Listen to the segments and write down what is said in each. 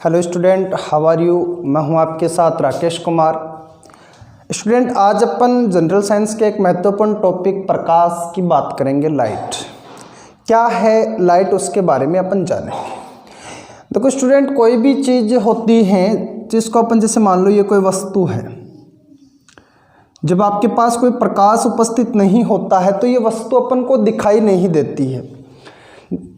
Hello student, how are you. मैं हूं आपके साथ राकेश कुमार। स्टूडेंट, आज अपन जनरल साइंस के एक महत्वपूर्ण टॉपिक प्रकाश की बात करेंगे। लाइट क्या है, लाइट उसके बारे में अपन जानेंगे। देखो स्टूडेंट, कोई भी चीज़ होती है जिसको अपन, जैसे मान लो ये कोई वस्तु है, जब आपके पास कोई प्रकाश उपस्थित नहीं होता है तो ये वस्तु अपन को दिखाई नहीं देती है।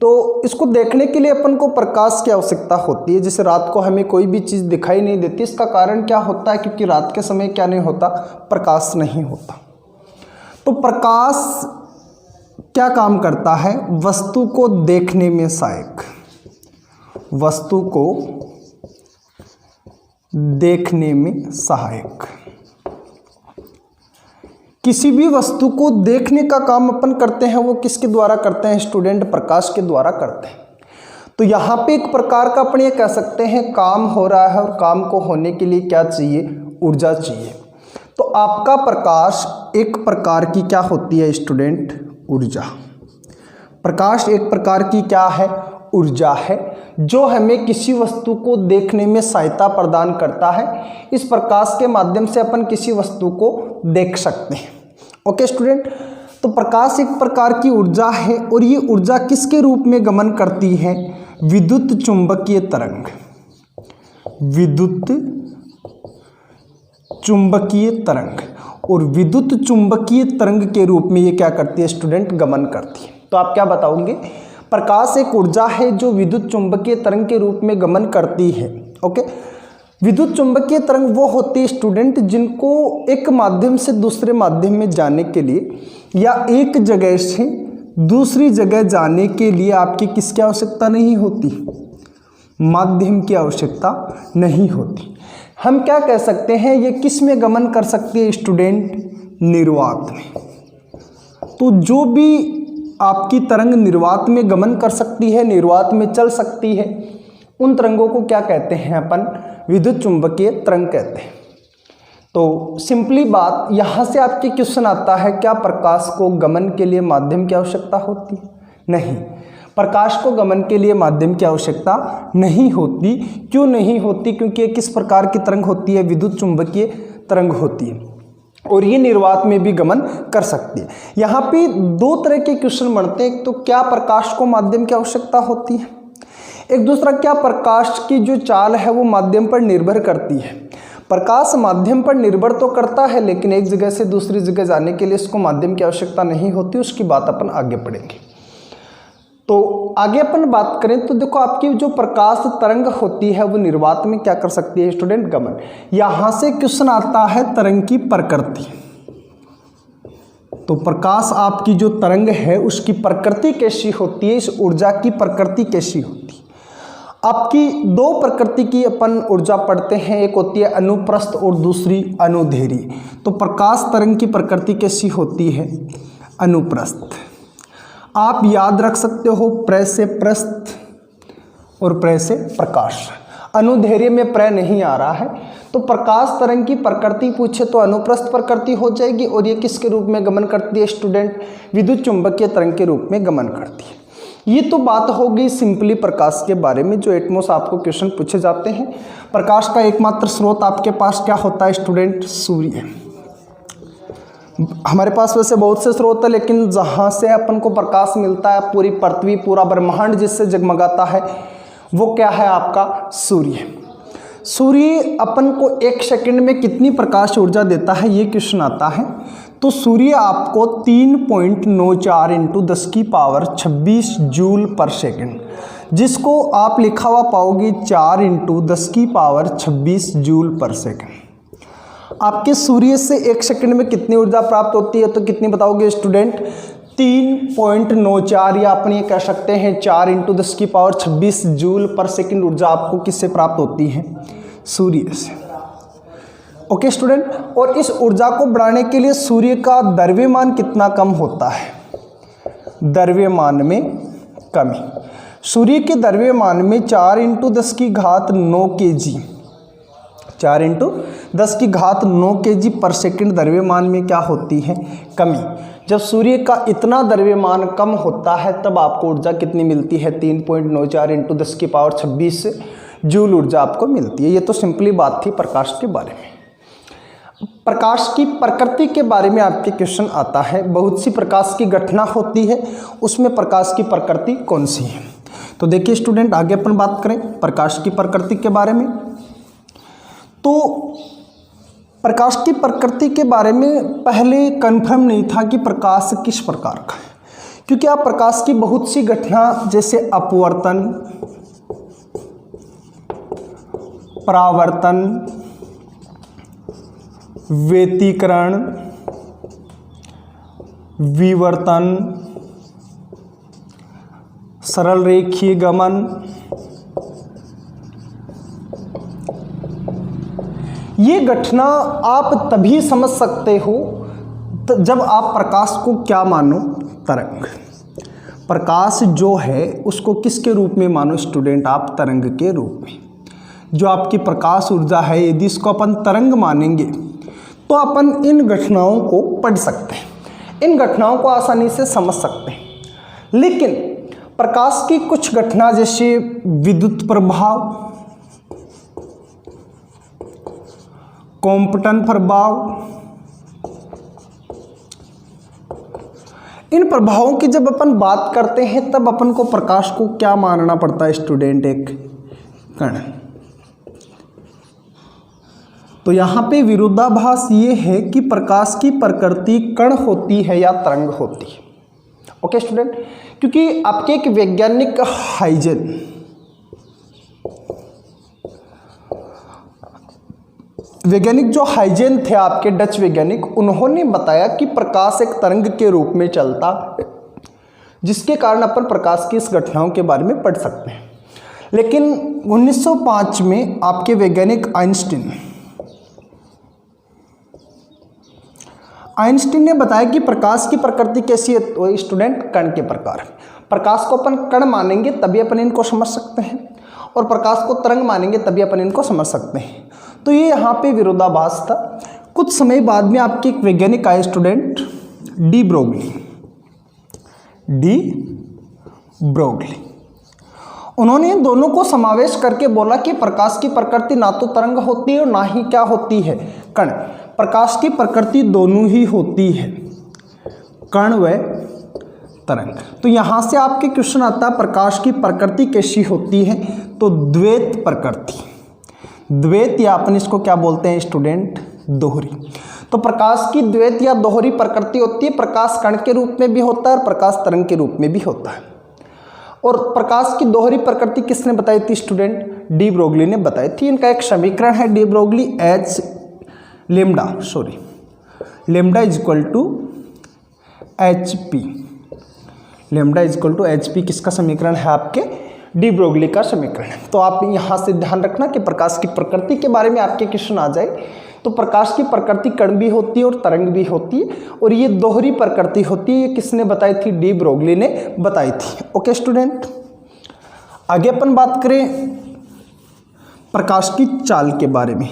तो इसको देखने के लिए अपन को प्रकाश की आवश्यकता होती है। जैसे रात को हमें कोई भी चीज़ दिखाई नहीं देती, इसका कारण क्या होता है? क्योंकि रात के समय क्या नहीं होता, प्रकाश नहीं होता। तो प्रकाश क्या काम करता है? वस्तु को देखने में सहायक, वस्तु को देखने में सहायक। किसी भी वस्तु को देखने का काम अपन करते हैं, वो किसके द्वारा करते हैं स्टूडेंट? प्रकाश के द्वारा करते हैं। तो यहाँ पे एक प्रकार का अपन ये कह सकते हैं काम हो रहा है, और काम को होने के लिए क्या चाहिए? ऊर्जा चाहिए। तो आपका प्रकाश एक प्रकार की क्या होती है स्टूडेंट? ऊर्जा। प्रकाश एक प्रकार की क्या है? ऊर्जा है, जो हमें किसी वस्तु को देखने में सहायता प्रदान करता है। इस प्रकाश के माध्यम से अपन किसी वस्तु को देख सकते हैं। ओके स्टूडेंट, तो प्रकाश एक प्रकार की ऊर्जा है, और ये ऊर्जा किसके रूप में गमन करती है? विद्युत चुंबकीय तरंग। विद्युत चुंबकीय तरंग, और विद्युत चुंबकीय तरंग के रूप में ये क्या करती है स्टूडेंट? गमन करती है। तो आप क्या बताओगे? प्रकाश एक ऊर्जा है जो विद्युत चुंबकीय तरंग के रूप में गमन करती है। ओके, विद्युत चुंबकीय तरंग वो होती है स्टूडेंट जिनको एक माध्यम से दूसरे माध्यम में जाने के लिए, या एक जगह से दूसरी जगह जाने के लिए आपकी किसकी आवश्यकता नहीं होती? माध्यम की आवश्यकता नहीं होती। हम क्या कह सकते हैं, ये किस में गमन कर सकती है स्टूडेंट? निर्वात में। तो जो भी आपकी तरंग निर्वात में गमन कर सकती है, निर्वात में चल सकती है, उन तरंगों को क्या कहते हैं अपन? विद्युत चुंबकीय तरंग कहते हैं। तो सिंपली बात यहाँ से आपके क्वेश्चन आता है, क्या प्रकाश को गमन के लिए माध्यम की आवश्यकता होती है? नहीं, प्रकाश को गमन के लिए माध्यम की आवश्यकता नहीं होती। क्यों नहीं होती? क्योंकि ये किस प्रकार की तरंग होती है? विद्युत चुंबकीय तरंग होती है, और ये निर्वात में भी गमन कर सकती है। यहाँ पे दो तरह के क्वेश्चन बनते हैं। एक तो क्या प्रकाश को माध्यम की आवश्यकता होती है, एक दूसरा क्या प्रकाश की जो चाल है वो माध्यम पर निर्भर करती है। प्रकाश माध्यम पर निर्भर तो करता है, लेकिन एक जगह से दूसरी जगह जाने के लिए इसको माध्यम की आवश्यकता नहीं होती। उसकी बात अपन आगे पढ़ेंगे। तो आगे अपन बात करें तो देखो, आपकी जो प्रकाश तरंग होती है वो निर्वात में क्या कर सकती है स्टूडेंट? गमन। यहाँ से क्वेश्चन आता है तरंग की प्रकृति। तो प्रकाश आपकी जो तरंग है उसकी प्रकृति कैसी होती है? इस ऊर्जा की प्रकृति कैसी होती है? आपकी दो प्रकृति की अपन ऊर्जा पढ़ते हैं, एक होती है अनुप्रस्थ और दूसरी अनुदैर्घ्य। तो प्रकाश तरंग की प्रकृति कैसी होती है? अनुप्रस्थ। आप याद रख सकते हो, प्र से प्रस्थ और प्र से प्रकाश। अनुदैर्घ्य में प्र नहीं आ रहा है। तो प्रकाश तरंग की प्रकृति पूछे तो अनुप्रस्थ प्रकृति हो जाएगी, और ये किसके रूप में गमन करती है स्टूडेंट? विद्युत चुंबकीय तरंग के रूप में गमन करती है। ये तो बात हो गई सिंपली प्रकाश के बारे में, जो एटमॉस आपको क्वेश्चन पूछे जाते हैं। प्रकाश का एकमात्र स्रोत आपके पास क्या होता है स्टूडेंट? सूर्य। हमारे पास वैसे बहुत से स्रोत है, लेकिन जहाँ से अपन को प्रकाश मिलता है, पूरी पृथ्वी, पूरा ब्रह्मांड जिससे जगमगाता है, वो क्या है? आपका सूर्य। सूर्य अपन को एक सेकंड में कितनी प्रकाश ऊर्जा देता है, ये क्वेश्चन आता है। तो सूर्य आपको 3.94 इंटू 10 की पावर 26 जूल पर सेकंड, जिसको आप लिखा हुआ पाओगे 4 इंटू 10 की पावर 26 जूल पर सेकंड। आपके सूर्य से एक सेकंड में कितनी ऊर्जा प्राप्त होती है? तो कितनी बताओगे स्टूडेंट? 3.94, या अपन ये कह सकते हैं 4 इंटू 10 की पावर 26 जूल पर सेकंड ऊर्जा आपको किससे प्राप्त होती है? सूर्य से। ओके स्टूडेंट, और इस ऊर्जा को बढ़ाने के लिए सूर्य का द्रव्यमान कितना कम होता है? द्रव्यमान में कमी। सूर्य के द्रव्यमान में 4 इंटू 10 की घात 9 kg, 4 इंटू 10 की घात 9 kg पर सेकंड द्रव्यमान में क्या होती है? कमी। जब सूर्य का इतना द्रव्यमान कम होता है तब आपको ऊर्जा कितनी मिलती है? 3.94 इंटू 10 की पावर 26 जूल ऊर्जा आपको मिलती है। ये तो सिंपली बात थी प्रकाश के बारे में। प्रकाश की प्रकृति के बारे में आपके क्वेश्चन आता है। बहुत सी प्रकाश की घटना होती है, उसमें प्रकाश की प्रकृति कौन सी है। तो देखिए स्टूडेंट, आगे अपन बात करें प्रकाश की प्रकृति के बारे में। तो प्रकाश की प्रकृति के बारे में पहले कंफर्म नहीं था कि प्रकाश किस प्रकार का है, क्योंकि आप प्रकाश की बहुत सी घटना जैसे अपवर्तन, परावर्तन, व्यतिकरण, विवर्तन, सरल रेखीय गमन, ये घटना आप तभी समझ सकते हो जब आप प्रकाश को क्या मानो, तरंग। प्रकाश जो है उसको किसके रूप में मानो स्टूडेंट, आप तरंग के रूप में। जो आपकी प्रकाश ऊर्जा है, यदि इसको अपन तरंग मानेंगे तो अपन इन घटनाओं को पढ़ सकते हैं, इन घटनाओं को आसानी से समझ सकते हैं। लेकिन प्रकाश की कुछ घटना जैसे विद्युत प्रभाव, कॉम्पटन प्रभाव, इन प्रभावों की जब अपन बात करते हैं तब अपन को प्रकाश को क्या मानना पड़ता है स्टूडेंट, एक कण। तो यहाँ पे विरोधाभास ये है कि प्रकाश की प्रकृति कण होती है या तरंग होती है। ओके स्टूडेंट, क्योंकि आपके एक वैज्ञानिक हाइजेन, वैज्ञानिक जो हाइजेन थे आपके डच वैज्ञानिक, उन्होंने बताया कि प्रकाश एक तरंग के रूप में चलता है, जिसके कारण अपन प्रकाश की इस घटनाओं के बारे में पढ़ सकते हैं। लेकिन 1905 में आपके वैज्ञानिक आइंस्टीन ने बताया कि प्रकाश की प्रकृति कैसी है, तो स्टूडेंट कण के प्रकार। प्रकाश को अपन कण मानेंगे तभी अपन इनको समझ सकते हैं, और प्रकाश को तरंग मानेंगे तभी अपन इनको समझ सकते हैं। तो ये यहाँ पे विरोधाभास था। कुछ समय बाद में आपके एक वैज्ञानिक आए स्टूडेंट, डी ब्रोगली। उन्होंने इन दोनों को समावेश करके बोला कि प्रकाश की प्रकृति ना तो तरंग होती है और ना ही क्या होती है, कण। प्रकाश की प्रकृति दोनों ही होती है, कण व तरंग। तो यहाँ से आपके क्वेश्चन आता है प्रकाश की प्रकृति कैसी होती है, तो द्वैत प्रकृति। द्वैत या अपन इसको क्या बोलते हैं स्टूडेंट, दोहरी। तो प्रकाश की द्वैत या दोहरी प्रकृति होती है। प्रकाश कण के रूप में भी होता है और प्रकाश तरंग के रूप में भी होता है। और प्रकाश की दोहरी प्रकृति किसने बताई थी स्टूडेंट, डी ब्रोगली ने बताई थी। इनका एक समीकरण है de Broglie, lambda is equal to H P. Lambda is equal to H P किसका समीकरण है, आपके डी ब्रोगली का समीकरण है। तो आप यहाँ से ध्यान रखना कि प्रकाश की प्रकृति के बारे में आपके क्वेश्चन आ जाए तो प्रकाश की प्रकृति कण भी होती है और तरंग भी होती है, और ये दोहरी प्रकृति होती है। ये किसने बताई थी, डी ब्रोगली ने बताई थी। ओके स्टूडेंट, आगे अपन बात करें प्रकाश की चाल के बारे में।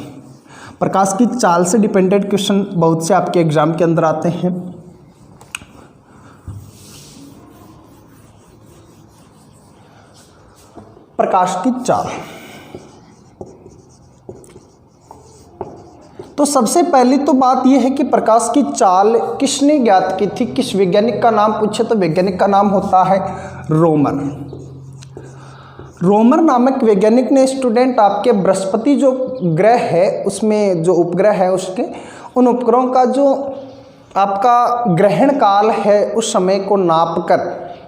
प्रकाश की चाल से डिपेंडेंट क्वेश्चन बहुत से आपके एग्जाम के अंदर आते हैं। प्रकाश की चाल, तो सबसे पहली तो बात यह है कि प्रकाश की चाल किसने ज्ञात की थी, किस वैज्ञानिक का नाम पूछे तो वैज्ञानिक का नाम होता है रोमर। रोमर नामक वैज्ञानिक ने स्टूडेंट आपके बृहस्पति जो ग्रह है उसमें जो उपग्रह है उसके उन उपग्रहों का जो आपका ग्रहण काल है उस समय को नापकर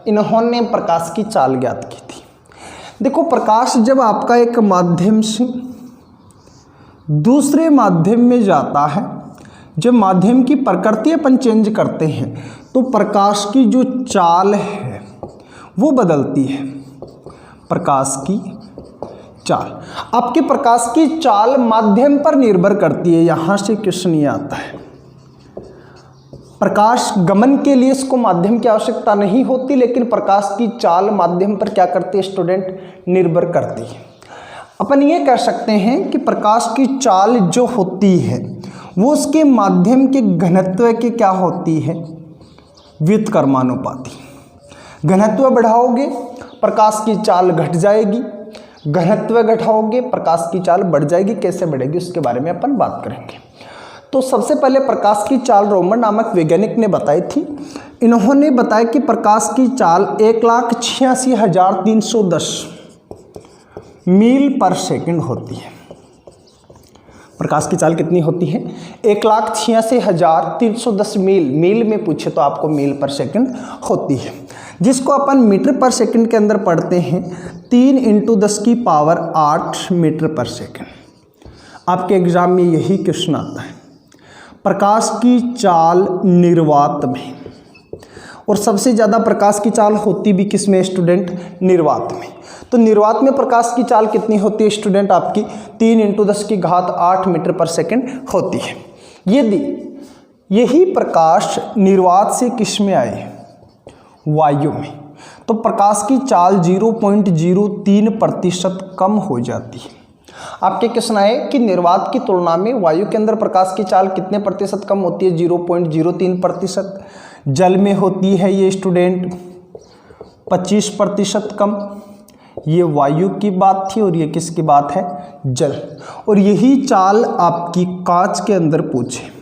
इन्होंने प्रकाश की चाल ज्ञात की थी। देखो, प्रकाश जब आपका एक माध्यम से दूसरे माध्यम में जाता है, जब माध्यम की प्रकृति अपन चेंज करते हैं तो प्रकाश की जो चाल है वो बदलती है। प्रकाश की चाल, आपके प्रकाश की चाल माध्यम पर निर्भर करती है। यहाँ से क्वेश्चन ये आता है, प्रकाश गमन के लिए इसको माध्यम की आवश्यकता नहीं होती, लेकिन प्रकाश की चाल माध्यम पर क्या करती है स्टूडेंट, निर्भर करती है। अपन ये कह सकते हैं कि प्रकाश की चाल जो होती है वो उसके माध्यम के घनत्व के क्या होती है, व्युत्क्रमानुपाती। घनत्व बढ़ाओगे प्रकाश की चाल घट जाएगी, घनत्व घटाओगे प्रकाश की चाल बढ़ जाएगी। कैसे बढ़ेगी उसके बारे में अपन बात करेंगे। तो सबसे पहले प्रकाश की चाल रोमन नामक वैज्ञानिक ने बताई थी। इन्होंने बताया कि प्रकाश की चाल 1,86,310 मील पर सेकंड होती है। प्रकाश की चाल कितनी होती है? 1,86,310 मील में पूछे तो आपको मील पर सेकंड होती है, जिसको अपन मीटर पर सेकंड के अंदर पढ़ते हैं 3 × 10⁸ मीटर पर सेकंड। आपके एग्जाम में यही क्वेश्चन आता है। प्रकाश की चाल निर्वात में, और सबसे ज़्यादा प्रकाश की चाल होती भी किस में स्टूडेंट? निर्वात में। तो निर्वात में प्रकाश की चाल कितनी होती है स्टूडेंट? आपकी 3 × 10⁸ मीटर पर सेकंड होती है। यदि यही प्रकाश निर्वात से किस में आए? वायु में, तो प्रकाश की चाल 0.03% कम हो जाती है। आपके क्वेश्चन आए कि निर्वात की तुलना में वायु के अंदर प्रकाश की चाल कितने प्रतिशत कम होती है? 0.03%। जल में होती है ये स्टूडेंट 25% कम। ये वायु की बात थी और ये किसकी बात है? जल। और यही चाल आपकी कांच के अंदर पूछे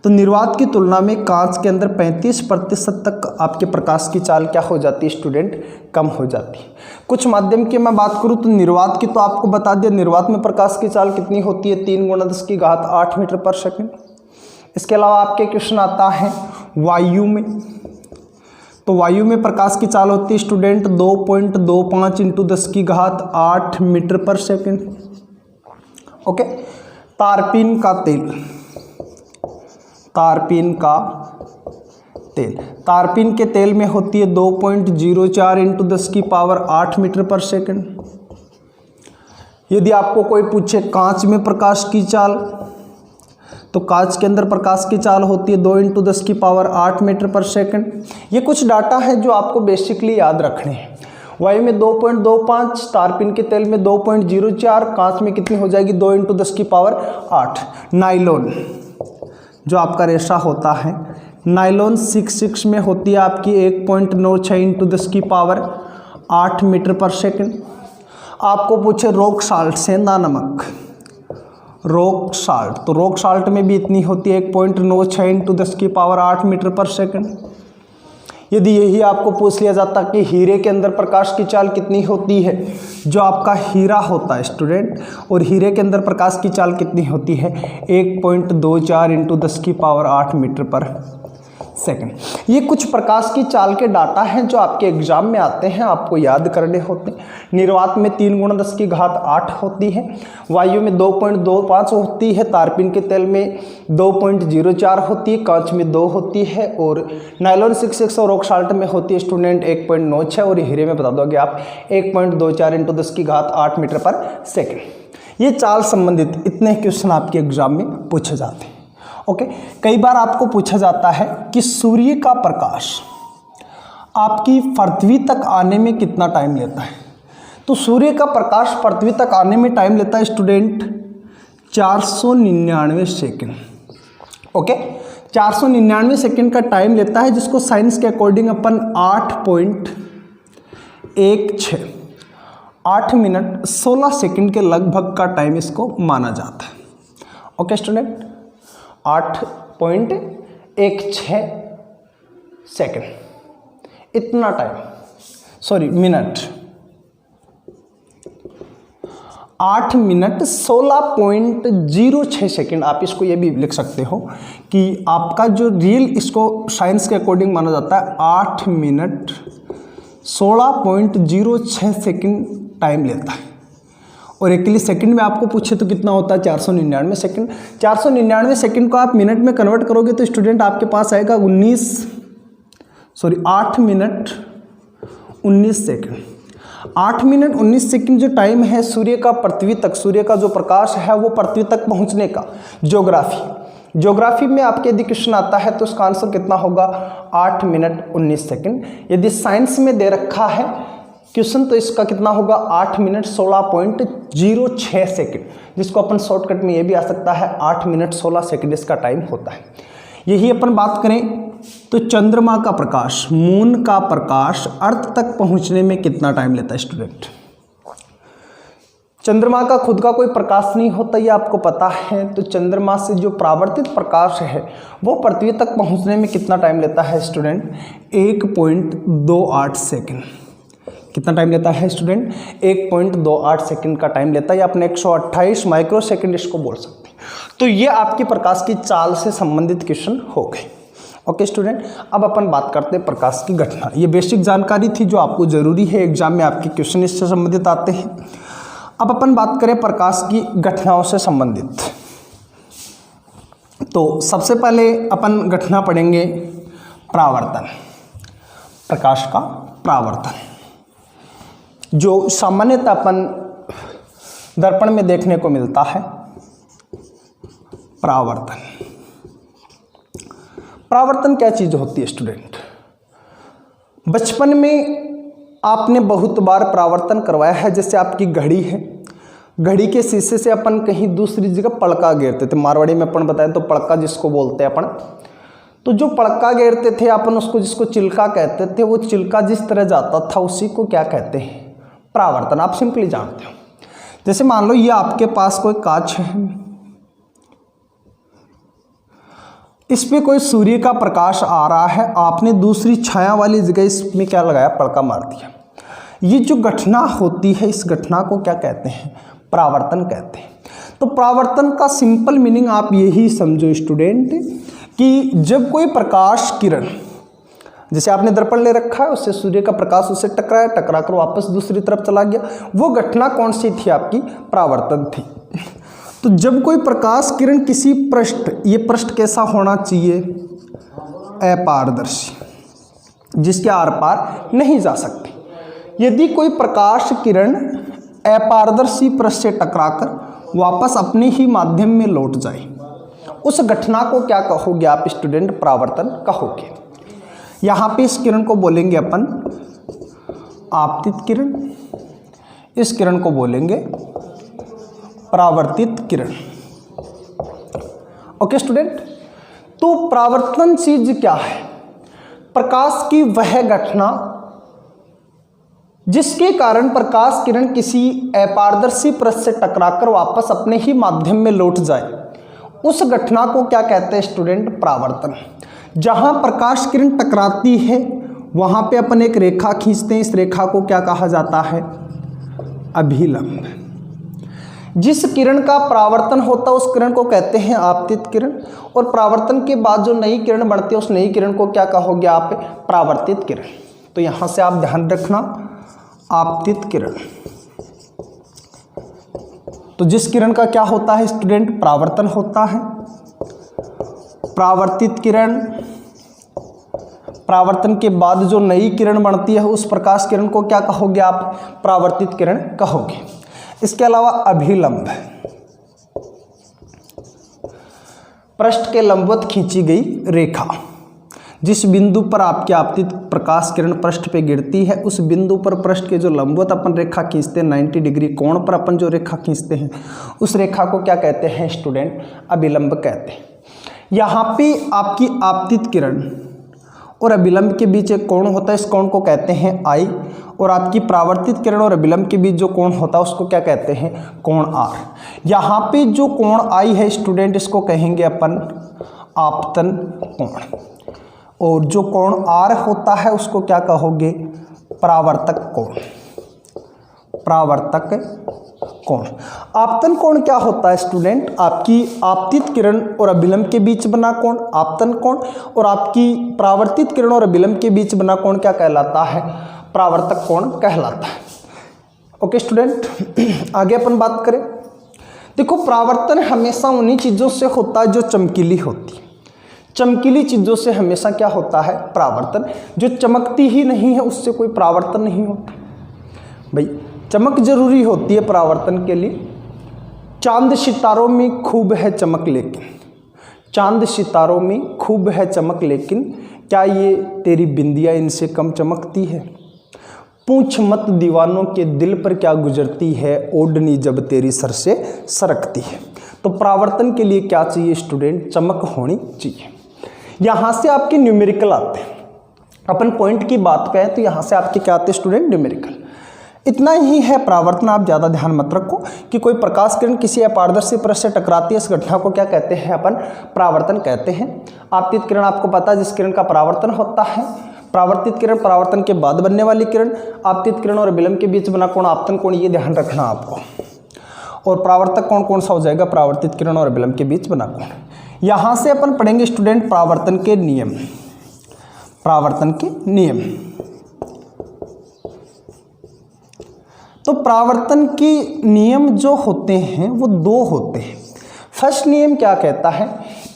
तो निर्वात की तुलना में कांच के अंदर 35% तक आपके प्रकाश की चाल क्या हो जाती है स्टूडेंट? कम हो जाती है। कुछ माध्यम की मैं बात करूं तो निर्वात की तो आपको बता दिया, निर्वात में प्रकाश की चाल कितनी होती है? 3 × 10⁸ मीटर पर सेकंड। इसके अलावा आपके क्वेश्चन आता है वायु में, तो वायु में प्रकाश की चाल होती है स्टूडेंट 2.25 × 10⁸ मीटर पर सेकंड। ओके। तारपीन का तेल, तारपीन के तेल में होती है 2.04 × 10⁸ मीटर पर सेकंड। यदि आपको कोई पूछे कांच में प्रकाश की चाल, तो कांच के अंदर प्रकाश की चाल होती है 2 × 10⁸ मीटर पर सेकंड। ये कुछ डाटा है जो आपको बेसिकली याद रखने हैं। वायु में 2.25, तारपीन के तेल में 2.04, कांच में कितनी हो जाएगी? 2 × 10⁸। नाइलॉन जो आपका रेशा होता है, नाइलॉन 66 में होती है आपकी 1.96 × 10⁸ मीटर पर सेकंड। आपको पूछे रॉक साल्ट, सेंधा नमक, रॉक साल्ट, तो रॉक साल्ट में भी इतनी होती है 1.96 × 10⁸ मीटर पर सेकंड। यदि यही आपको पूछ लिया जाता कि हीरे के अंदर प्रकाश की चाल कितनी होती है, जो आपका हीरा होता है स्टूडेंट, और हीरे के अंदर प्रकाश की चाल कितनी होती है? 1.24 × 10⁸ मीटर पर सेकंड। ये कुछ प्रकाश की चाल के डाटा हैं जो आपके एग्जाम में आते हैं, आपको याद करने होते हैं। निर्वात में 3 × 10⁸ होती है, वायु में 2.25 होती है, तारपीन के तेल में 2.04 होती है, कांच में 2 होती है, और नाइलॉन 66 और रॉक साल्ट में होती है स्टूडेंट 1.96, और हीरे में बता दोगे आप 1.24 × 10⁸ मीटर पर सेकंड। ये चाल संबंधित इतने क्वेश्चन आपके एग्जाम में पूछे जाते हैं। ओके। कई बार आपको पूछा जाता है कि सूर्य का प्रकाश आपकी पृथ्वी तक आने में कितना टाइम लेता है? तो सूर्य का प्रकाश पृथ्वी तक आने में टाइम लेता है स्टूडेंट 499 सेकंड। ओके। 499 सेकंड का टाइम लेता है, जिसको साइंस के अकॉर्डिंग अपन 8 मिनट 16 सेकंड के लगभग का टाइम इसको माना जाता है। ओके स्टूडेंट, 8.16 सेकंड इतना time, sorry minute, 8 minute 16.06 second. आप इसको ये भी लिख सकते हो कि आपका जो रियल इसको साइंस के अकॉर्डिंग माना जाता है 8 मिनट 16.06 सेकंड टाइम लेता है। और एक्चुअली सेकंड में आपको पूछे तो कितना होता है? 499 सेकंड। 499 सेकंड को आप मिनट में कन्वर्ट करोगे तो स्टूडेंट आपके पास आएगा 8 मिनट 19 सेकंड। 8 मिनट 19 सेकंड जो टाइम है सूर्य का पृथ्वी तक, सूर्य का जो प्रकाश है वो पृथ्वी तक पहुंचने का, ज्योग्राफी में आपके यदि क्वेश्चन आता है तो उसका आंसर कितना होगा? 8 मिनट 19 सेकंड। यदि साइंस में दे रखा है क्वेश्चन तो इसका कितना होगा? 8 मिनट 16.06 सेकंड, जिसको अपन शॉर्टकट में ये भी आ सकता है 8 मिनट 16 सेकंड इसका टाइम होता है। यही अपन बात करें तो चंद्रमा का प्रकाश, मून का प्रकाश अर्थ तक पहुंचने में कितना टाइम लेता है स्टूडेंट? चंद्रमा का खुद का कोई प्रकाश नहीं होता, ये आपको पता है। तो चंद्रमा से जो परावर्तित प्रकाश है वो पृथ्वी तक पहुंचने में कितना टाइम लेता है स्टूडेंट? 1.28 सेकंड। कितना टाइम लेता है स्टूडेंट? 1.28 सेकंड का टाइम लेता है, या अपने 128 माइक्रो सेकंड इसको बोल सकते हैं। तो ये आपकी प्रकाश की चाल से संबंधित क्वेश्चन हो गए। ओके स्टूडेंट, अब अपन बात करते हैं प्रकाश की घटना। ये बेसिक जानकारी थी जो आपको जरूरी है, एग्जाम में आपके क्वेश्चन इससे संबंधित आते हैं। अब अपन बात करें प्रकाश की घटनाओं से संबंधित, तो सबसे पहले अपन घटना पढ़ेंगे परावर्तन। प्रकाश का परावर्तन जो सामान्यतः अपन दर्पण में देखने को मिलता है। परावर्तन, परावर्तन क्या चीज होती है स्टूडेंट? बचपन में आपने बहुत बार परावर्तन करवाया है। जैसे आपकी घड़ी है, घड़ी के शीशे से अपन कहीं दूसरी जगह पड़का गिरते थे। मारवाड़ी में अपन बताएं तो पड़का जिसको बोलते हैं अपन। तो जो पड़का गिरते थे अपन उसको, जिसको चिल्का कहते थे, वो चिल्का जिस तरह जाता था उसी को क्या कहते हैं? परावर्तन। आप सिंपली जानते हो। जैसे मान लो ये आपके पास कोई कांच है, इस पे कोई सूर्य का प्रकाश आ रहा है, आपने दूसरी छाया वाली जगह इसमें क्या लगाया? पड़का मार दिया। ये जो घटना होती है, इस घटना को क्या कहते हैं? परावर्तन कहते हैं। तो परावर्तन का सिंपल मीनिंग आप यही समझो स्टूडेंट कि जब कोई प्रकाश किरण, जैसे आपने दर्पण ले रखा है, उससे सूर्य का प्रकाश उससे टकराया, टकरा कर वापस दूसरी तरफ चला गया, वो घटना कौन सी थी? आपकी परावर्तन थी। तो जब कोई प्रकाश किरण किसी पृष्ठ, ये पृष्ठ कैसा होना चाहिए? अपारदर्शी, जिसके आर पार नहीं जा सकती। यदि कोई प्रकाश किरण अपारदर्शी पृष्ठ से टकराकर वापस अपने ही माध्यम में लौट जाए, उस घटना को क्या कहोगे आप स्टूडेंट? परावर्तन कहोगे। यहाँ पे इस किरण को बोलेंगे अपन आपतित किरण, इस किरण को बोलेंगे परावर्तित किरण। ओके स्टूडेंट, तो परावर्तन चीज क्या है? प्रकाश की वह घटना जिसके कारण प्रकाश किरण किसी अपारदर्शी पृष्ठ से टकराकर वापस अपने ही माध्यम में लौट जाए, उस घटना को क्या कहते हैं स्टूडेंट? परावर्तन। जहां प्रकाश किरण टकराती है वहां पे अपन एक रेखा खींचते हैं, इस रेखा को क्या कहा जाता है? अभिलंब। जिस किरण का परावर्तन होता है उस किरण को कहते हैं आपतित किरण, और परावर्तन के बाद जो नई किरण बनती है उस नई किरण को क्या कहोगे आप? परावर्तित किरण। तो यहां से आप ध्यान रखना, आपतित किरण। तो जिस किरण का क्या होता है स्टूडेंट? परावर्तन होता है। परावर्तित किरण, परावर्तन के बाद जो नई किरण बनती है उस प्रकाश किरण को क्या कहोगे आप? परावर्तित किरण कहोगे। इसके अलावा अभिलंब, पृष्ठ के लंबवत खींची गई रेखा। जिस बिंदु पर आपकी आपतित प्रकाश किरण पृष्ठ पे गिरती है उस बिंदु पर पृष्ठ के जो लंबवत अपन रेखा खींचते हैं, 90 डिग्री कोण पर अपन जो रेखा खींचते हैं, उस रेखा को क्या कहते हैं स्टूडेंट? अभिलंब कहते हैं। यहाँ पे आपकी आपतित किरण और अभिलंब के बीच एक कोण होता है, इस कोण को कहते हैं आई, और आपकी परावर्तित किरण और अभिलंब के बीच जो कोण होता है उसको क्या कहते हैं? कोण आर। यहाँ पे जो कोण आई है स्टूडेंट, इसको कहेंगे अपन आपतन कोण, और जो कोण आर होता है उसको क्या कहोगे? परावर्तक कोण। परावर्तक कोण। आपतन कोण क्या होता है स्टूडेंट? आपकी आपतित किरण और अभिलंब के बीच बना कोण आपतन कोण, और आपकी परावर्तित किरण और अभिलंब के बीच बना कोण क्या कहलाता है? परावर्तक कोण कहलाता है। ओके स्टूडेंट, आगे अपन बात करें। देखो, परावर्तन हमेशा उन्हीं चीज़ों से होता है जो चमकीली होती है। चमकीली चीज़ों से हमेशा क्या होता है? परावर्तन। जो चमकती ही नहीं है उससे कोई परावर्तन नहीं होता। भाई चमक जरूरी होती है परावर्तन के लिए। चांद सितारों में खूब है चमक लेकिन, चांद सितारों में खूब है चमक लेकिन, क्या ये तेरी बिंदिया इनसे कम चमकती है? पूछ मत दीवानों के दिल पर क्या गुजरती है, ओढ़नी जब तेरी सर से सरकती है। तो परावर्तन के लिए क्या चाहिए स्टूडेंट? चमक होनी चाहिए। यहाँ से आपके न्यूमेरिकल आते हैं। अपन पॉइंट की बात करें तो यहाँ से आपके क्या आते हैं स्टूडेंट? न्यूमेरिकल। इतना ही है परावर्तन। आप ज़्यादा ध्यान मत रखो कि कोई प्रकाश किरण किसी अपारदर्शी पृष्ठ से टकराती है, इस घटना को क्या कहते हैं, अपन परावर्तन कहते हैं। आपतित किरण आपको पता है जिस किरण का परावर्तन होता है। परावर्तित किरण परावर्तन के बाद बनने वाली किरण। आपतित किरण और विलंब के बीच बना कोण आपतन कोण, ये ध्यान रखना आपको। और परावर्तक कोण कौन सा हो जाएगा, परावर्तित किरण और विलंब के बीच बना कोण। यहाँ से अपन पढ़ेंगे स्टूडेंट परावर्तन के नियम। परावर्तन के नियम, तो परावर्तन के नियम जो होते हैं वो दो होते हैं। फर्स्ट नियम क्या कहता है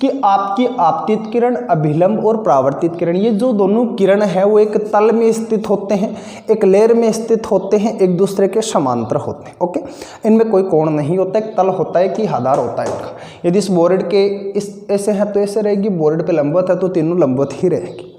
कि आपकी आपतित किरण, अभिलंब और परावर्तित किरण, ये जो दोनों किरण है वो एक तल में स्थित होते हैं, एक लेयर में स्थित होते हैं, एक दूसरे के समांतर होते हैं। ओके, इनमें कोई कोण नहीं होता, एक तल होता है कि आधार होता है इनका। यदि इस बोर्ड के इस ऐसे है तो ऐसे रहेगी, बोर्ड पे लंबवत है तो तीनों लंबवत ही रहेगी।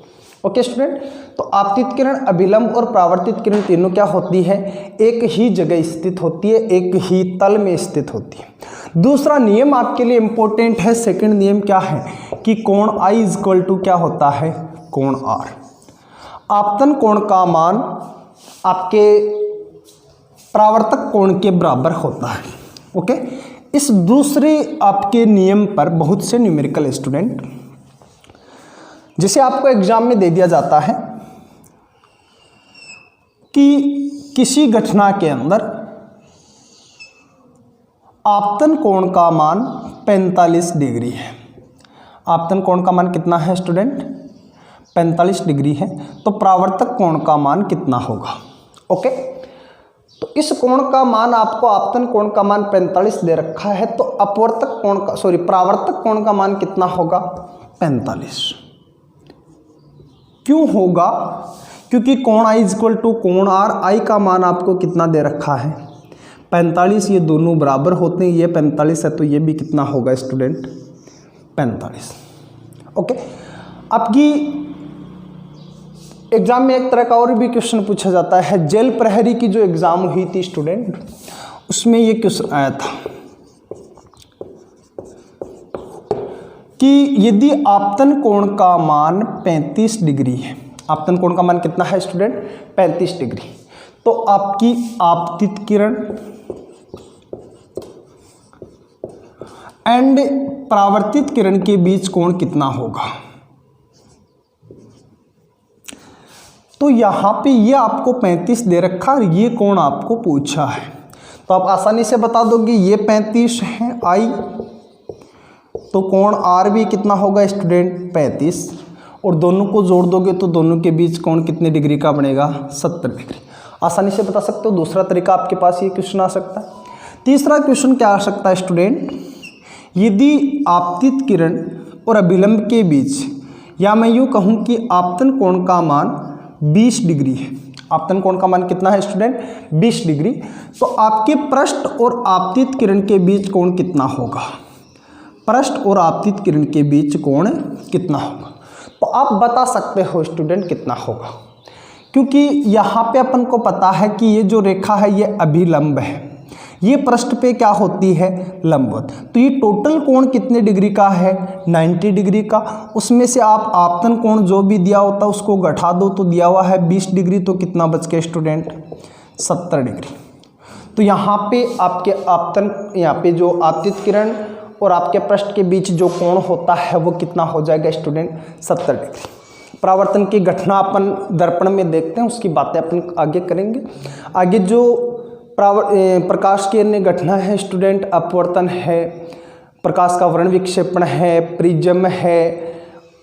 ओके स्टूडेंट, तो आपतित किरण, अभिलंब और परावर्तित किरण तीनों क्या होती है, एक ही जगह स्थित होती है, एक ही तल में स्थित होती है। दूसरा नियम आपके लिए इंपॉर्टेंट है। सेकंड नियम क्या है कि कोण I इक्वल टू क्या होता है, कोण R। आपतन कोण का मान आपके परावर्तक कोण के बराबर होता है। ओके, इस दूसरे आपके नियम पर बहुत से न्यूमेरिकल स्टूडेंट, जिसे आपको एग्जाम में दे दिया जाता है कि किसी घटना के अंदर आपतन कोण का मान 45 डिग्री है। आपतन कोण का मान कितना है स्टूडेंट, 45 डिग्री है, तो परावर्तक कोण का मान कितना होगा। ओके, तो इस कोण का मान आपको, आपतन कोण का मान 45 दे रखा है, तो अपवर्तक कोण का परावर्तक कोण का मान कितना होगा, 45। क्यों होगा, क्योंकि कोण I इक्वल टू कोण R। I का मान आपको कितना दे रखा है, 45। ये दोनों बराबर होते हैं, ये 45 है तो ये भी कितना होगा स्टूडेंट, 45। ओके, आपकी एग्जाम में एक तरह का और भी क्वेश्चन पूछा जाता है। जेल प्रहरी की जो एग्जाम हुई थी स्टूडेंट, उसमें ये क्वेश्चन आया था कि यदि आपतन कोण का मान 35 डिग्री है, आपतन कोण का मान कितना है स्टूडेंट, 35 डिग्री, तो आपकी आपतित किरण एंड परावर्तित किरण के बीच कोण कितना होगा। तो यहाँ पे ये आपको 35 दे रखा और ये कोण आपको पूछा है, तो आप आसानी से बता दोगे ये 35 है I, तो कोण R भी कितना होगा स्टूडेंट, 35, और दोनों को जोड़ दोगे तो दोनों के बीच कोण कितने डिग्री का बनेगा, 70 डिग्री। आसानी से बता सकते हो। दूसरा तरीका आपके पास ये क्वेश्चन आ सकता है। तीसरा क्वेश्चन क्या आ सकता है स्टूडेंट, यदि आपतित किरण और अभिलंब के बीच, या मैं यूँ कहूँ कि आपतन कोण का मान 20 डिग्री है। आपतन कोण का मान कितना है स्टूडेंट, 20 डिग्री, तो आपके पृष्ठ और आपतित किरण के बीच कोण कितना होगा, पृष्ठ और आपतित किरण के बीच कोण कितना होगा। तो आप बता सकते हो स्टूडेंट कितना होगा, क्योंकि यहाँ पे अपन को पता है कि ये जो रेखा है ये अभिलंब है, ये पृष्ठ पे क्या होती है, लंबवत। तो ये टोटल कोण कितने डिग्री का है, 90 डिग्री का। उसमें से आप आपतन कोण जो भी दिया होता है उसको घटा दो, तो दिया हुआ है 20 डिग्री, तो कितना बच गया स्टूडेंट, 70 डिग्री। तो यहाँ पे आपके आपतन, यहाँ पे जो आपतित किरण और आपके पृष्ठ के बीच जो कोण होता है वो कितना हो जाएगा स्टूडेंट, 70 डिग्री। परावर्तन की घटना अपन दर्पण में देखते हैं, उसकी बातें अपन आगे करेंगे। आगे जो प्रकाश की अन्य घटना है स्टूडेंट, अपवर्तन है, प्रकाश का वर्ण विक्षेपण है, प्रिज्म है,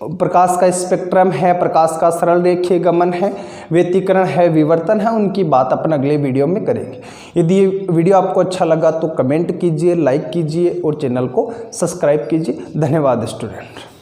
प्रकाश का स्पेक्ट्रम है, प्रकाश का सरल रेखीय गमन है, व्यतिकरण है, विवर्तन है, उनकी बात अपन अगले वीडियो में करेंगे। यदि ये वीडियो आपको अच्छा लगा तो कमेंट कीजिए, लाइक कीजिए और चैनल को सब्सक्राइब कीजिए। धन्यवाद स्टूडेंट।